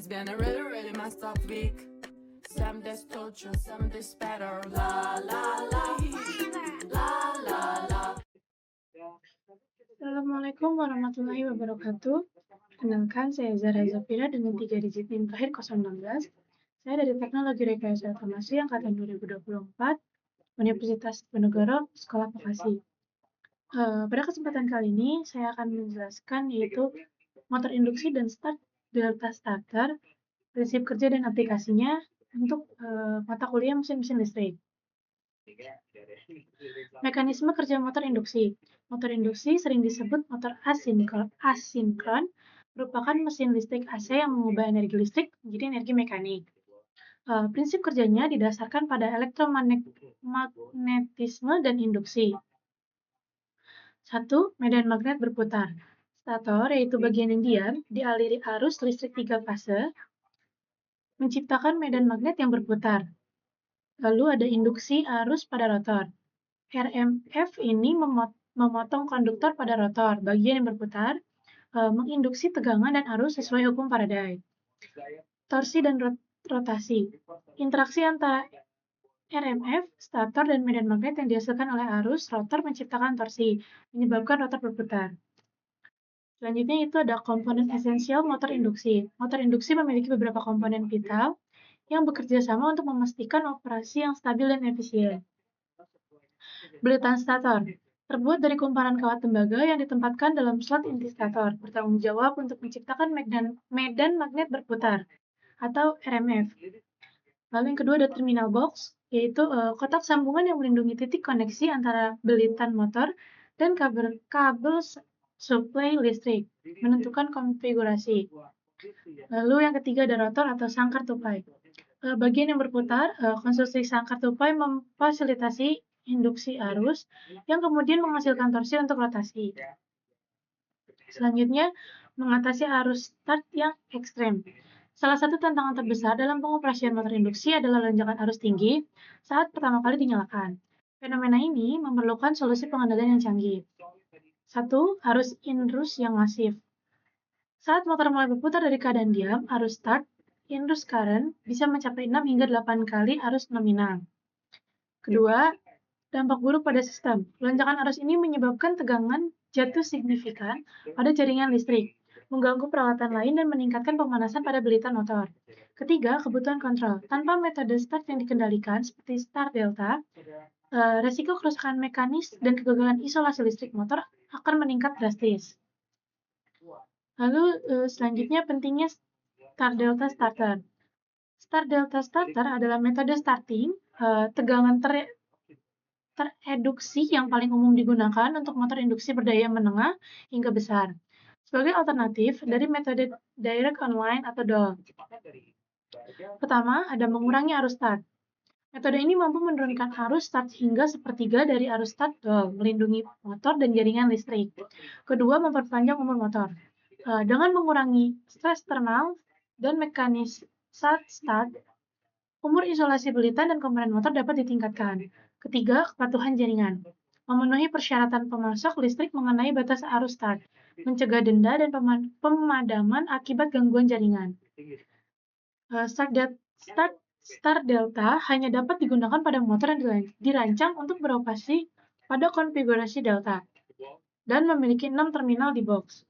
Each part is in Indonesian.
gonna really, really mess up week. Some days torture, some days better. La la la, la la la. Assalamualaikum warahmatullahi wabarakatuh. Kenalkan, saya Zara Zafira dengan 3 digit NIM terakhir 016. Saya dari Teknologi Rekayasa Otomasi Angkatan 2024, Universitas Diponegoro, Sekolah Vokasi. Pada kesempatan kali ini, saya akan menjelaskan yaitu motor induksi dan start delta starter, prinsip kerja dan aplikasinya untuk mata kuliah mesin-mesin listrik. Mekanisme kerja motor induksi. Motor induksi sering disebut motor asinkron, merupakan mesin listrik AC yang mengubah energi listrik menjadi energi mekanik. Prinsip kerjanya didasarkan pada elektromagnetisme dan induksi. 1. Medan magnet berputar. Stator, yaitu bagian yang diam, dialiri arus listrik 3 fase, menciptakan medan magnet yang berputar. Lalu ada induksi arus pada rotor. RMF ini memotong konduktor pada rotor, bagian yang berputar, menginduksi tegangan dan arus sesuai hukum Faraday. Torsi dan rotasi. Interaksi antara RMF, stator, dan medan magnet yang dihasilkan oleh arus rotor menciptakan torsi, menyebabkan rotor berputar. Selanjutnya itu ada komponen esensial motor induksi. Motor induksi memiliki beberapa komponen vital yang bekerja sama untuk memastikan operasi yang stabil dan efisien. Belitan stator terbuat dari kumparan kawat tembaga yang ditempatkan dalam slot inti stator, bertanggung jawab untuk menciptakan medan magnet berputar atau RMF. Lalu yang kedua ada terminal box, yaitu kotak sambungan yang melindungi titik koneksi antara belitan motor dan kabel suplai listrik, menentukan konfigurasi. Lalu yang ketiga ada rotor atau sangkar tupai. Bagian yang berputar, konstruksi sangkar tupai memfasilitasi induksi arus yang kemudian menghasilkan torsi untuk rotasi. Selanjutnya, mengatasi arus start yang ekstrem. Salah satu tantangan terbesar dalam pengoperasian motor induksi adalah lonjakan arus tinggi saat pertama kali dinyalakan. Fenomena ini memerlukan solusi pengendalian yang canggih. 1. Arus inrus yang masif. Saat motor mulai berputar dari keadaan diam, arus start, inrus current, bisa mencapai 6 hingga 8 kali arus nominal. Kedua, dampak buruk pada sistem. Lonjakan arus ini menyebabkan tegangan jatuh signifikan pada jaringan listrik, mengganggu peralatan lain dan meningkatkan pemanasan pada belitan motor. Ketiga, kebutuhan kontrol. Tanpa metode start yang dikendalikan seperti start delta, resiko kerusakan mekanis dan kegagalan isolasi listrik motor akan meningkat drastis. Lalu selanjutnya pentingnya start delta starter. Start delta starter adalah metode starting tegangan tereduksi yang paling umum digunakan untuk motor induksi berdaya menengah hingga besar. Sebagai alternatif dari metode direct online atau DOL. Pertama, ada mengurangi arus start. Metode ini mampu menurunkan arus start hingga sepertiga dari arus start DOL, melindungi motor dan jaringan listrik. Kedua, memperpanjang umur motor. Dengan mengurangi stres thermal dan mekanis saat start, umur isolasi belitan dan komponen motor dapat ditingkatkan. Ketiga, kepatuhan jaringan. Memenuhi persyaratan pemasok listrik mengenai batas arus start, mencegah denda dan pemadaman akibat gangguan jaringan. Start delta hanya dapat digunakan pada motor yang dirancang untuk beroperasi pada konfigurasi delta dan memiliki 6 terminal di box.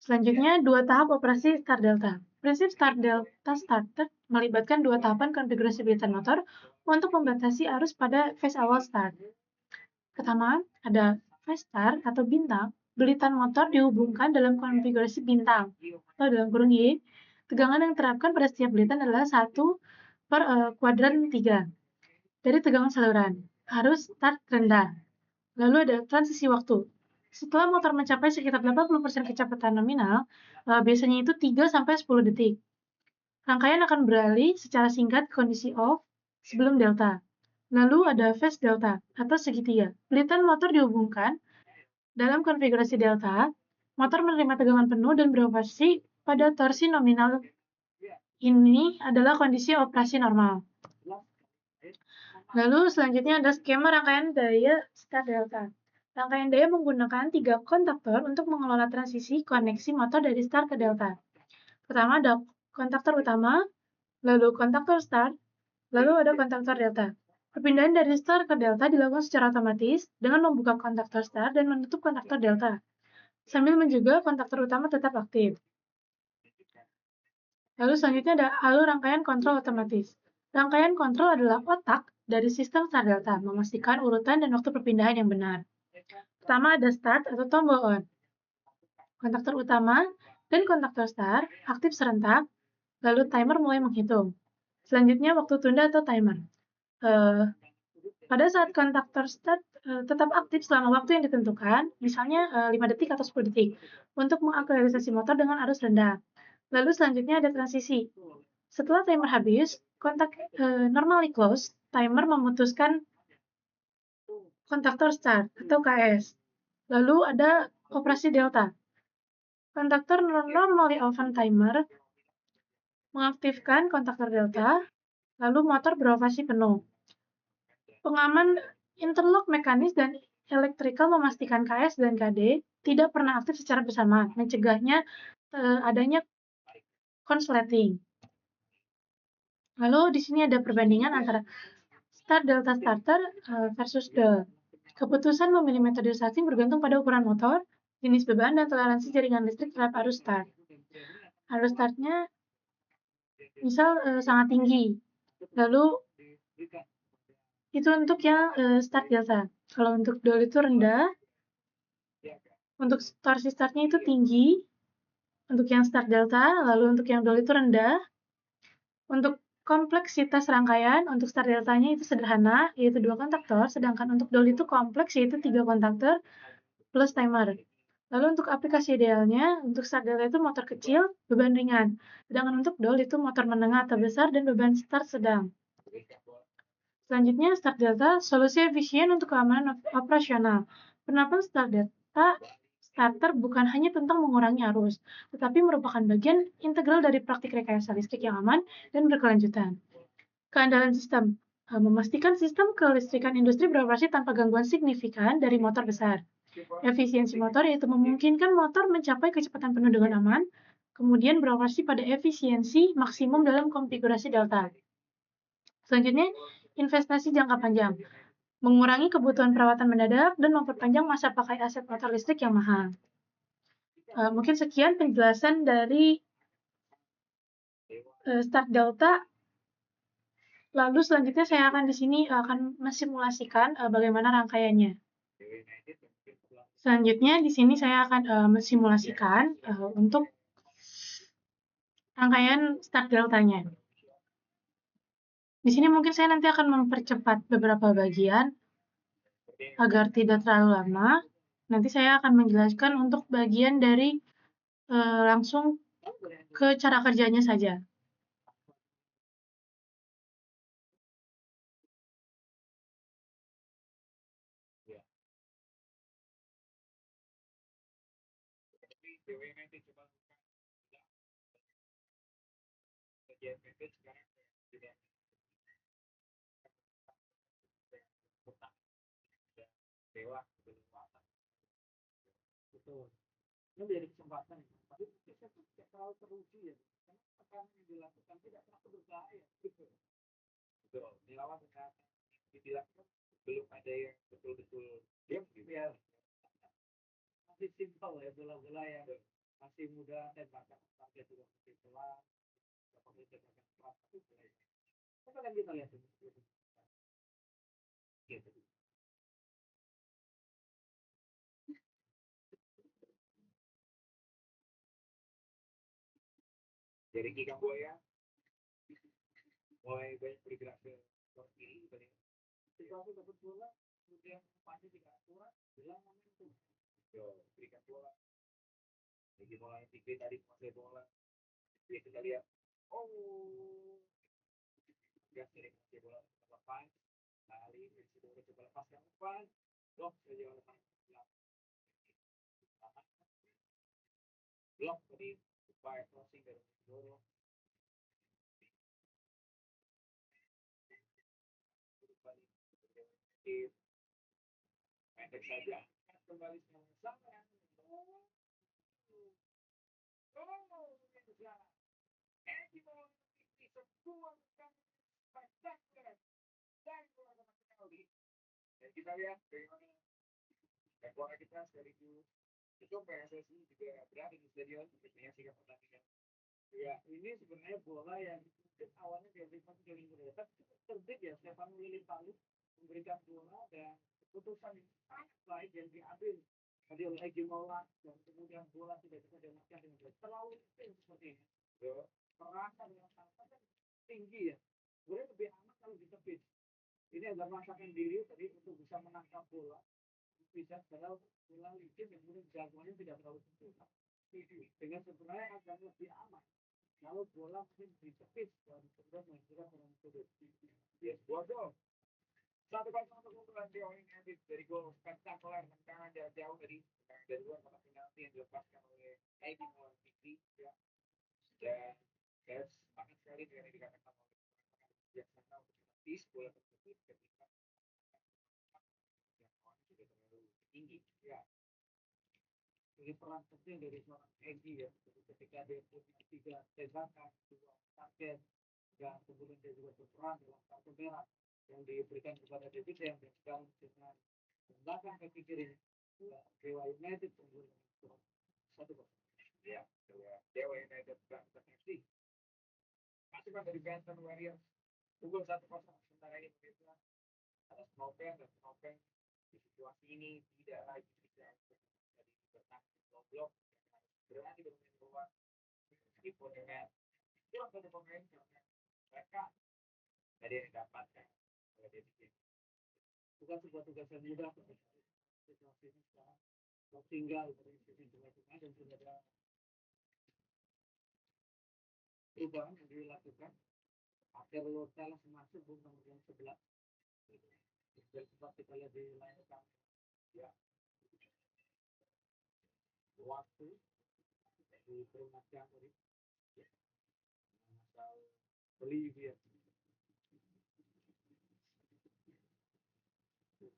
Selanjutnya, 2 tahap operasi start delta. Prinsip start delta starter melibatkan 2 tahapan konfigurasi belitan motor untuk membatasi arus pada phase awal start. Pertama, ada phase start atau bintang. Belitan motor dihubungkan dalam konfigurasi bintang atau dalam kurung Y. Tegangan yang diterapkan pada setiap belitan adalah 1/kuadran 3 dari tegangan saluran. Arus start rendah. Lalu ada transisi waktu. Setelah motor mencapai sekitar 80% kecepatan nominal, biasanya itu 3-10 detik. Rangkaian akan beralih secara singkat ke kondisi off sebelum delta. Lalu ada phase delta atau segitiga. Belitan motor dihubungkan dalam konfigurasi delta, motor menerima tegangan penuh dan beroperasi pada torsi nominal. Ini adalah kondisi operasi normal. Lalu selanjutnya ada skema rangkaian daya start delta. Rangkaian daya menggunakan 3 kontaktor untuk mengelola transisi koneksi motor dari start ke delta. Pertama ada kontaktor utama, lalu kontaktor start, lalu ada kontaktor delta. Perpindahan dari start ke delta dilakukan secara otomatis dengan membuka kontaktor start dan menutup kontaktor delta, sambil menjaga kontaktor utama tetap aktif. Lalu selanjutnya ada alur rangkaian kontrol otomatis. Rangkaian kontrol adalah otak dari sistem start delta, memastikan urutan dan waktu perpindahan yang benar. Pertama ada start atau tombol on. Kontaktor utama dan kontaktor start aktif serentak, lalu timer mulai menghitung. Selanjutnya waktu tunda atau timer. Pada saat kontaktor start tetap aktif selama waktu yang ditentukan, misalnya 5 detik atau 10 detik, untuk mengaktualisasi motor dengan arus rendah. Lalu selanjutnya ada transisi. Setelah timer habis, kontak normally close, timer memutuskan kontaktor start atau KS. Lalu ada operasi delta. Kontaktor normally open timer mengaktifkan kontaktor delta, lalu motor beroperasi penuh. Pengaman interlock mekanis dan elektrikal memastikan KS dan KD tidak pernah aktif secara bersamaan, mencegahnya adanya konsleting. Lalu di sini ada perbandingan antara start delta starter versus the. Keputusan memilih metode starting bergantung pada ukuran motor, jenis beban, dan toleransi jaringan listrik terhadap arus start. Arus startnya misal sangat tinggi, lalu itu untuk yang start delta. Kalau untuk dol itu rendah, untuk torsi startnya itu tinggi, untuk yang start delta, lalu untuk yang dol itu rendah. Untuk kompleksitas rangkaian, untuk start deltanya itu sederhana, yaitu 2 kontaktor, sedangkan untuk dol itu kompleks, yaitu 3 kontaktor plus timer. Lalu untuk aplikasi idealnya, untuk start delta itu motor kecil, beban ringan. Sedangkan untuk dol itu motor menengah atau besar dan beban start sedang. Selanjutnya, start delta, solusi efisien untuk keamanan operasional. Penerapan start delta starter bukan hanya tentang mengurangi arus, tetapi merupakan bagian integral dari praktik rekayasa listrik yang aman dan berkelanjutan. Keandalan sistem, memastikan sistem kelistrikan industri beroperasi tanpa gangguan signifikan dari motor besar. Efisiensi motor yaitu memungkinkan motor mencapai kecepatan penuh dengan aman, kemudian beroperasi pada efisiensi maksimum dalam konfigurasi delta. Selanjutnya, investasi jangka panjang, mengurangi kebutuhan perawatan mendadak dan memperpanjang masa pakai aset motor listrik yang mahal. Mungkin sekian penjelasan dari start delta. Lalu selanjutnya saya akan di sini akan mensimulasikan bagaimana rangkaiannya. Selanjutnya di sini saya akan mensimulasikan untuk rangkaian start deltanya. Di sini mungkin saya nanti akan mempercepat beberapa bagian agar tidak terlalu lama. Nanti saya akan menjelaskan untuk bagian dari langsung ke cara kerjanya saja. sebuah spektakuler dan bola penalti. Dan kita lihat bagaimana bola kita sekaligus itu PSSI juga berada di stadion untuk menyaksikan pertandingan. Ya, ini sebenarnya bola yang awalnya dialihkan dari mereka terbit ya Stefan William Palu memberikan bola dan keputusan yang sangat baik yang diambil tadi oleh Egy Maulana dan kemudian bola tidak bisa dilakukan dengan baik. Terlalu tinggi seperti ini. Ya, merasa dengan sangat tinggi ya. Boleh lebih aman kalau ditepis. Ini adalah masakan diri tadi untuk bisa menangkap bola. Bisa padahal bola licin yang kemudian jangkauannya tidak terlalu sempurna. Dengan sebenarnya akan lebih aman kalau bola mungkin ditepis dan kemudian menghindar orang sudut. Yes, bodoh. Satu kosong untuk keunggulan Rio ini dari gol spektakuler tendangan jarak jauh dari luar kotak penalti yang dilepaskan oleh Egy Maulana Fikri. Ya. Dan saya sepakat sekali dengan yang dikatakan oleh rekan-rekan bijaksana untuk menepis bola tersebut ketika yang kawan sudah terlalu tinggi. Ya. Ini peran penting dari seorang Egy ya, ketika dia punya 3 tembakan, 2 target, dan kemudian dia juga berperan dalam kartu merah yang diberikan kepada David yang sekarang dengan tembakan kaki kiri Dewa United unggul dengan skor 1-0. Ya, Dewa United Banten FC. Pasukan dari Banten Warriors unggul 1-0 sementara ini pemirsa atas Snowpen dan Snowpen di situasi ini tidak lagi bisa jadi bertahan di blok harus berani bermain bola meskipun dengan kurang satu pemain karena mereka tadi yang didapatkan oleh David bukan sebuah tugas yang mudah situasi ini sekarang tinggal dari sisi tengah dan sudah ada perubahan yang dilakukan akhir Lota langsung masuk kemudian 11 dan sempat kita lihat di layar kami ya waktu di perumahan tadi asal Bolivia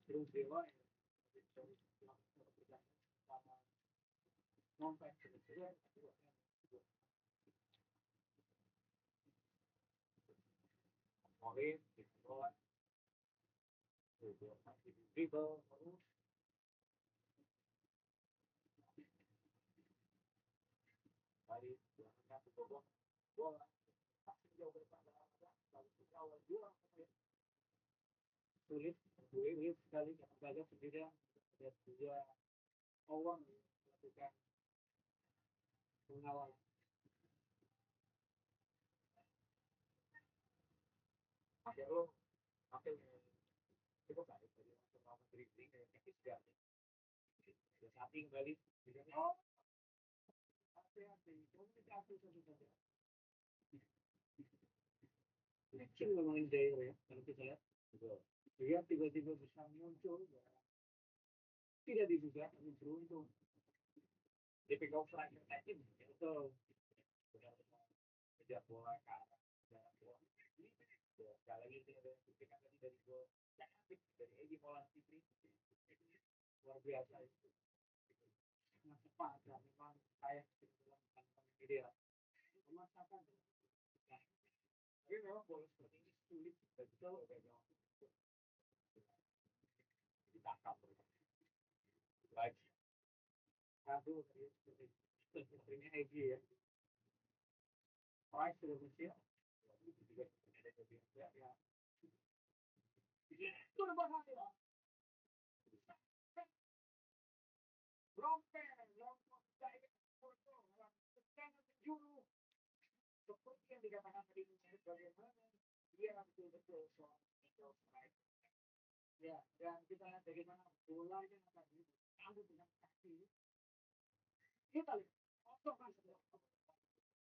terus dewa ya sama nomor Morin di bawah dribble terus dari belakang ke bawah bola pasti jauh daripada lalu awal dua sulit sekali karena banyak sendirian ada 2 orang melakukan pengawal akhir lo akhir cukup baik dari lawan dribbling dan kaki sudah ada samping kembali oh hati-hati komunikasi satu saja kecil memang ini daerah ya kalau kita lihat dia tiba-tiba bisa muncul ya. Tidak diduga tapi beruntung DPK offline itu benar-benar kejar bola ke arah jarak bola sekali lagi ini ada DPK tadi dari gol dari Egy Maulana Fikri luar biasa itu sangat cepat dan memang saya dalam tantangan ideal memaksakan tapi memang bola seperti ini sulit betul ditangkap baik satu seperti ini Egy ya Price sudah bersiap juga ada ya itu berbahaya Romper lompot dari foto dengan juru seperti yang dikatakan tadi bagaimana dia betul-betul soal single strike ya dan kita lihat bagaimana bolanya akan diambil dengan kaki kita lihat otomatis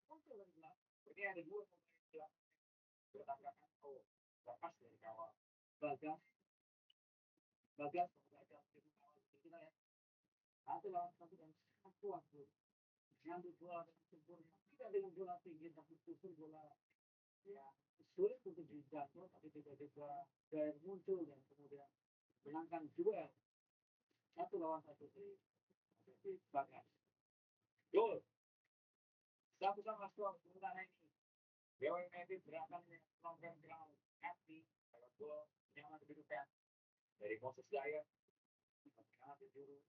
untuk dari belakang ini ada 2 pemain belakang bertabrakan lepas dari kawal bagas bagas dari kawal kita lihat satu lawan satu dan sangat kuat bro ngambil bola dengan sempurna tidak dengan bola tinggi tapi justru bola ya sulit untuk dijangkau tapi tiba-tiba Gair muncul dan kemudian menangkan duel satu lawan satu di bagas gol satu sama skor sementara ini Dewa United berangkat nongkrong ground happy kalau gol nyaman kedudukan dari Moses Dyer sangat juru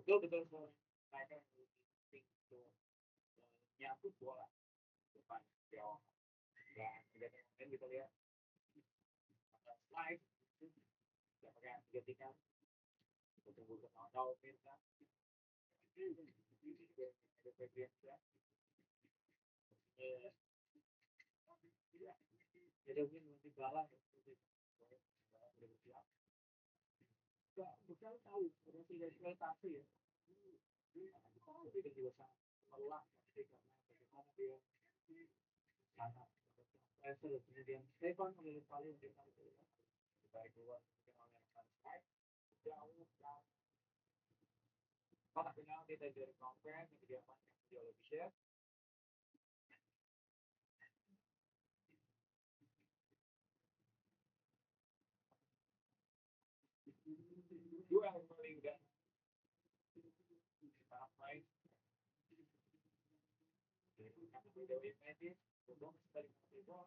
betul-betul mereka untuk menyambut bola depan jauh dan kemudian kita lihat slide dapatkan ketika betul-betul tahu minta ada bagian ya jadi mungkin nanti balas bukan tahu sudah eksploitasi ya itu juga sangat lelah karena bagaimana dia sangat pressure kemudian Stefan menurut paling dia dari keluar kemudian oleh jauh kotak penalti dari conference kemudian dia lebih share duel paling dan sampai dari medis belum sekali bola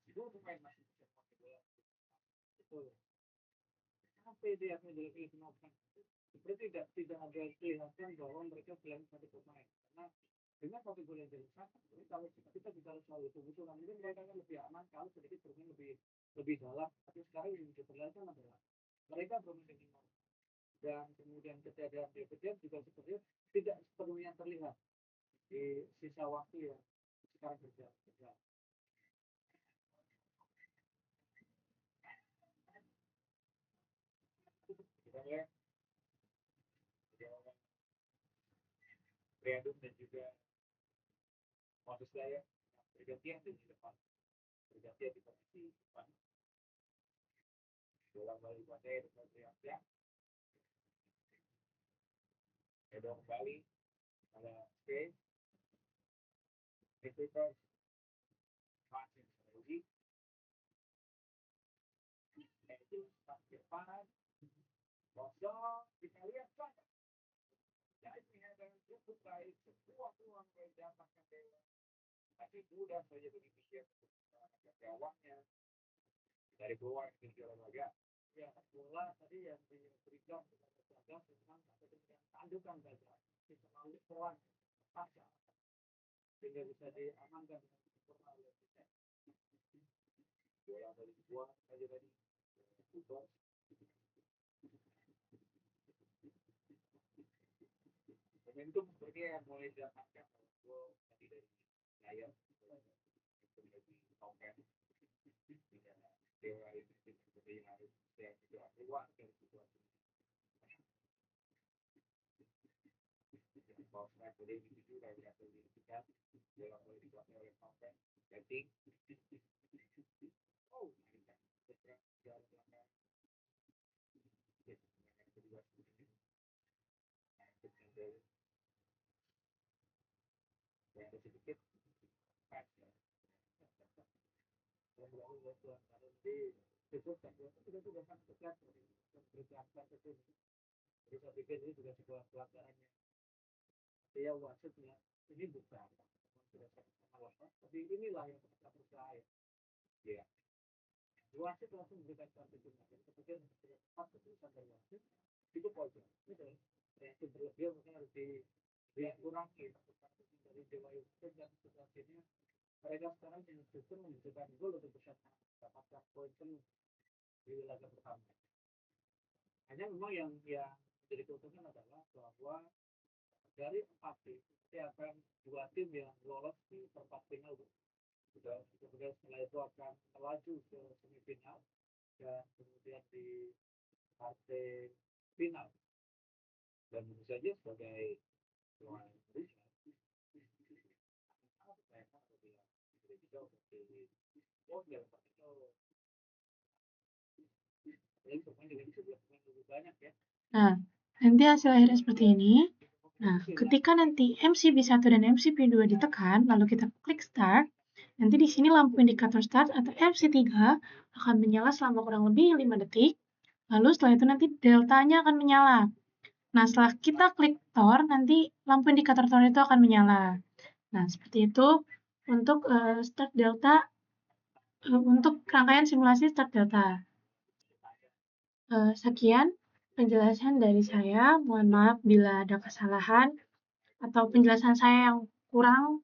itu pemain masih bisa pakai bola betul sampai dia menjadi penonton seperti tidak ada kelihatan bahwa mereka bilang satu pemain karena dengan satu gol yang jadi satu kalau kita bicara soal itu betulan mungkin mereka kan lebih aman kalau sedikit bermain lebih dalam tapi sekarang yang diperlihatkan adalah mereka bermain dengan dan kemudian kejadian juga seperti tidak sepenuhnya terlihat di sisa waktu yang sekarang berjalan. Kita lihat Brandon dan juga Moses Dyer bergantian di depan bergantian di posisi depan bola kembali pada ya Edo kembali ada space Christopher masih lagi itu depan kosong kita lihat saja jadi ada cukup baik semua peluang yang didapatkan Dewa tapi mudah saja begitu siap gawangnya dari bawah itu olahraga ya bola tadi yang diberikan kepada Saga memang atau dengan tandukan saja selalu pelan pasca sehingga bisa diamankan dengan sempurna oleh kita bola dari buah saja tadi football momentum seperti yang mulai didapatkan gol tadi dari layar itu lebih kompen tidak Dewa itu seperti harus yang tidak keluar dari situasi kalau saya boleh itu dari hasil dirikan bola boleh dikuasai oleh kompen jadi oh jalan belakang yang kedua yang sedikit pas yang lalu waktu di cukup itu sudah sangat dekat berjangka itu jadi saya pikir ini juga sebuah pelajarannya dia wasitnya ini bukan tidak sama tapi inilah yang kita percaya ya wasit langsung memberikan kartu kuning kemudian pas keputusan dari wasit itu pojok itu berlebihan mungkin harus dikurangi dari Dewa United dan situasinya mereka sekarang justru membutuhkan gol untuk bisa mendapatkan poin penuh di laga pertama hanya memang yang menjadi keuntungan adalah bahwa dari 4 tim pasti akan 2 tim yang lolos di perempat final kemudian setelah itu akan melaju ke semifinal dan kemudian di partai final dan tentu saja sebagai tuan rumah Nah, nanti hasil akhirnya seperti ini. Nah, ketika nanti MCB1 dan MCB2 ditekan, lalu kita klik start, Nanti di sini lampu indikator start atau RC3 akan menyala selama kurang lebih 5 detik. Lalu setelah itu nanti deltanya akan menyala. Nah, setelah kita klik tor, nanti lampu indikator tor itu akan menyala. Nah, seperti itu untuk start delta, untuk rangkaian simulasi start delta. Sekian penjelasan dari saya. Mohon maaf bila ada kesalahan atau penjelasan saya yang kurang.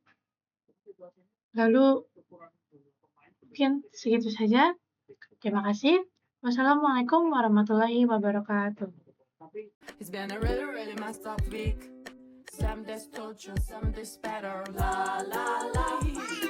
Lalu mungkin segitu saja. Terima kasih. Wassalamualaikum warahmatullahi wabarakatuh. It's been a really, really messed up week. Some days torture, some days better. La la la.